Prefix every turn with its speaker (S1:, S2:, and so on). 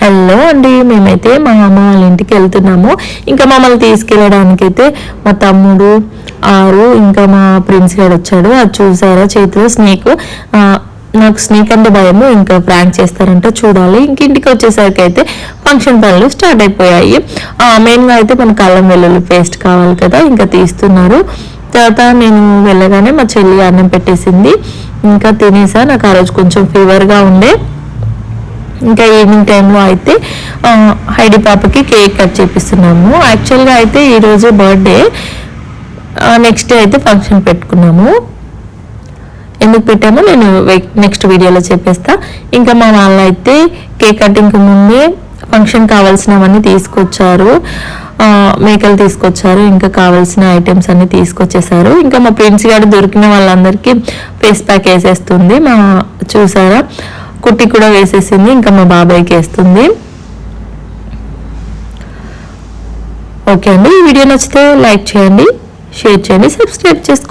S1: Hello అండి, మేమైతే మా అమ్మ వాళ్ళ ఇంటికి వెళ్తున్నాము. ఇంకా మమ్మల్ని తీసుకెళ్ళడానికైతే మా తమ్ముడు ఆరు ఇంకా మా ప్రిన్స్ గారు వచ్చాడు. అది చూసారా, చేతిలో స్నేక్. నాకు స్నేక్ అంటే భయము, ఇంకా ప్రాంక్ చేస్తారంటే చూడాలి. ఇంక ఇంటికి వచ్చేసరికి అయితే ఫంక్షన్ పనులు స్టార్ట్ అయిపోయాయి. మెయిన్గా అయితే మనకు అల్లం వెల్లుల్లి పేస్ట్ కావాలి కదా, ఇంకా తీస్తున్నారు. తర్వాత నేను వెళ్ళగానే మా చెల్లి అన్నం పెట్టేసింది, ఇంకా తినేసా. నాకు ఆ రోజు కొంచెం ఫీవర్గా ఉండే. ఇంకా ఈవినింగ్ టైంలో అయితే హైడి పాపకి కేక్ కట్ చేపిస్తున్నాము. యాక్చువల్గా అయితే ఈరోజు బర్త్డే, నెక్స్ట్ డే అయితే ఫంక్షన్ పెట్టుకున్నాము. ఎందుకు పెట్టామో నేను నెక్స్ట్ వీడియోలో చెప్పేస్తా. ఇంకా మా వాళ్ళు అయితే కేక్ కటింగ్కి ముందే ఫంక్షన్ కావాల్సినవన్నీ తీసుకొచ్చారు. మేకలు తీసుకొచ్చారు, ఇంకా కావాల్సిన ఐటమ్స్ అన్ని తీసుకొచ్చేసారు. ఇంకా మా ప్రిన్స్ గారు దొరికిన వాళ్ళందరికీ ఫేస్ ప్యాక్ వేసేస్తుంది. చూసారా, కుట్టి కూడా వేసేసింది. ఇంకా మా బాబాయ్కి వేస్తుంది. ఓకే అండి, ఈ వీడియో నచ్చితే లైక్ చేయండి, షేర్ చేయండి, సబ్స్క్రైబ్ చేసుకోండి.